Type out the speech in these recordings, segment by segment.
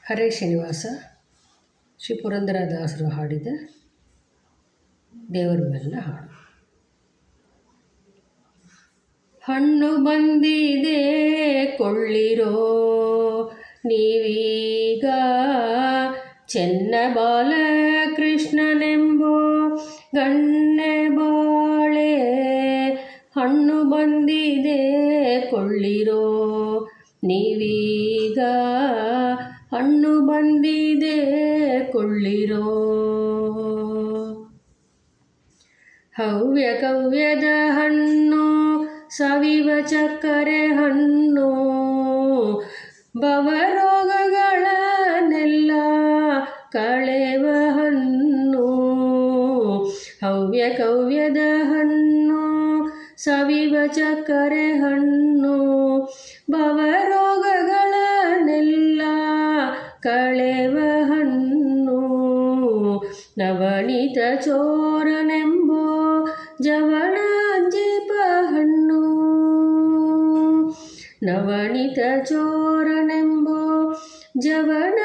ಹರೇ ಶ್ರೀನಿವಾಸ ಶ್ರೀ ಪುರಂದರದಾಸರು ಹಾಡಿದ ದೇವರ ಮೇಲಿನ ಹಾಡು. ಹಣ್ಣು ಬಂದಿದೆ ಕೊಳ್ಳಿರೋ ನೀವೀಗ, ಚೆನ್ನಬಾಲ ಕೃಷ್ಣನೆಂಬೋ ಗಣ್ಣೆ ಬಾಳೆ. ಹಣ್ಣು ಬಂದಿದೆ ಕೊಳ್ಳಿರೋ ನೀವೀಗ, ಹಣ್ಣು ಬಂದಿದೆ ಕೊಳ್ಳಿರೋ. ಹವ್ಯ ಕವ್ಯದ ಹಣ್ಣು ಸವಿವ ಚಕ್ಕರೆ ಹಣ್ಣು, ಭವರೋಗಗಳನ್ನೆಲ್ಲ ಕಳೆವ ಹಣ್ಣು. ಹವ್ಯ ಕವ್ಯದ ಹಣ್ಣು ಸವಿವ ಚಕ್ಕರೆ ಹಣ್ಣು, ಭವರೋಗಗಳನ್ನೆಲ್ಲ ಕಳೆವ ಹಣ್ಣು. ನವಣಿತ ಚೋರನೆಂಬೋ ಜವಣ ಜೀಪ ಹಣ್ಣು, ನವಣಿತ ಚೋರನೆಂಬೋ ಜವಣ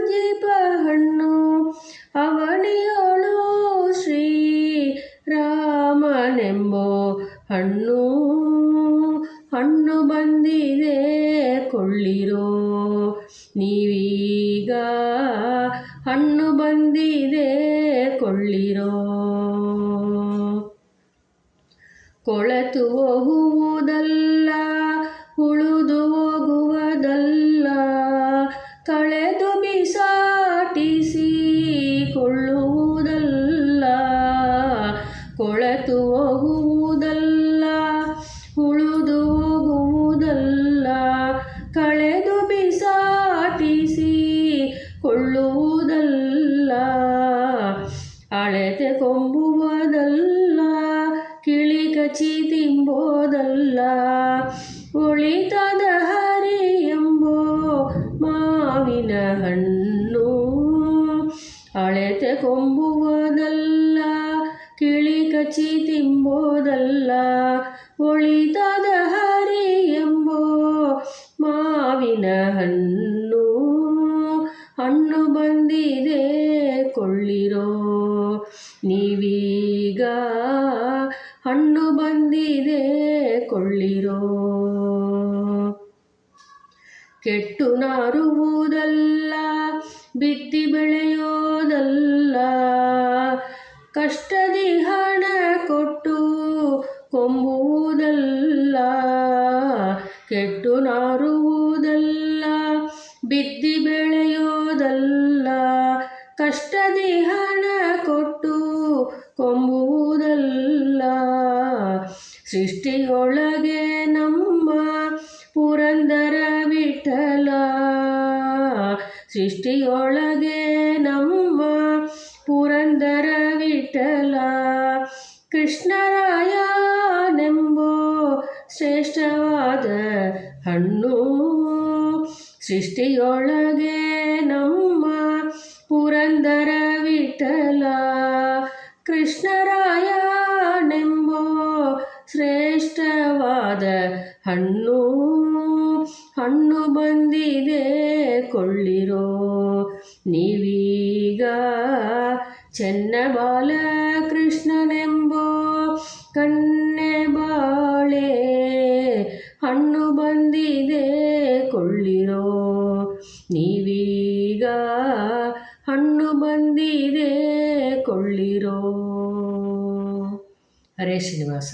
ಜೀಪ ಹಣ್ಣು. ಅವನಿಯೋಳು ಶ್ರೀ ರಾಮನೆಂಬೋ ಹಣ್ಣು, ಹಣ್ಣು ಬಂದಿದೆ ಕೊಳ್ಳಿರೋ ನೀವೀಗ, ಹಣ್ಣು ಬಂದಿದೆ ಕೊಳ್ಳಿರೋ. ಕೊಳೆತು ಹೋಗುವುದಲ್ಲ, ಉಳಿದು ಹೋಗುವುದಲ್ಲ, ಕಳೆದು ಬಿಸಾಟಿಸಿ ಕೊಳ್ಳುವುದಲ್ಲ. ಕೊಳೆತು ಹೋಗುವುದಲ್ಲ, ಉಳಿದು ಹೋಗುವುದಲ್ಲ, ಕಳೆದು ಬಿಸಾಟಿಸಿ ಕೊಳ್ಳುವುದಲ್ಲ. ಅಳೆತೆ ಕೊಂಬುವುದಲ್ಲ, ಕಿಳಿ ಕಚಿ ತಿಂಬೋದಲ್ಲ, ಒಳಿತಾದ ಹರಿ ಎಂಬೋ ಮಾವಿನ ಹಣ್ಣು. ಅಳೆತೆ ಕೊಂಬುವುದಲ್ಲ, ಕಿಳಿ ಕಚಿ ತಿಂಬೋದಲ್ಲ, ಒಳಿತಾದ ಹರಿ ಎಂಬೋ ಮಾವಿನ ಹಣ್ಣು. ಹಣ್ಣು ಬಂದಿದೆ ಕೊಳ್ಳಿರೋ ನೀವೀಗ, ಹಣ್ಣು ಬಂದಿದೆ ಕೊಳ್ಳಿರೋ. ಕೆಟ್ಟು ನಾರುವುದಲ್ಲ, ಬಿತ್ತಿ ಬೆಳೆಯೋದಲ್ಲ, ಕಷ್ಟದಿ ಹಣ ಕೊಟ್ಟು ಕೊಂಬುವುದಲ್ಲ. ಕೆಟ್ಟು ನಾರುವುದಲ್ಲ, ಬಿತ್ತಿ ಬೆಳೆಯೋದಲ್ಲ, ಕಷ್ಟದಿ ಹಣ ಕೊಟ್ಟು ಕೊಂಬುವುದಲ್ಲ. ಸೃಷ್ಟಿಯೊಳಗೆ ನಮ್ಮ ಪುರಂದರ ವಿಠಲ, ಸೃಷ್ಟಿಯೊಳಗೆ ನಮ್ಮ ಪುರಂದರ ವಿಠಲ. ಕೃಷ್ಣರಾಯನೆಂಬೋ ಶ್ರೇಷ್ಠವಾದ ಹಣ್ಣು, ಸೃಷ್ಟಿಯೊಳಗೆ ನಮ್ಮ ಪುರಂದರ ವಿಠಲ. ಕೃಷ್ಣರಾಯನೆಂಬೋ ಶ್ರೇಷ್ಠವಾದ ಹಣ್ಣು, ಹಣ್ಣು ಬಂದಿದೆ ಕೊಳ್ಳಿರೋ ನೀವೀಗ. ಚೆನ್ನಬಾಲ ಕೃಷ್ಣನೆಂಬೋ ಕಣ್ಣೆ ಬಾಳೆ, ಹಣ್ಣು ಬಂದಿದೆ ಕೊಳ್ಳಿರೋ ನೀವೀಗ, ಹಣ್ಣು ಬಂದಿದೆ ಕೊಳ್ಳಿರೋ. ಹರೇ ಶ್ರೀನಿವಾಸ.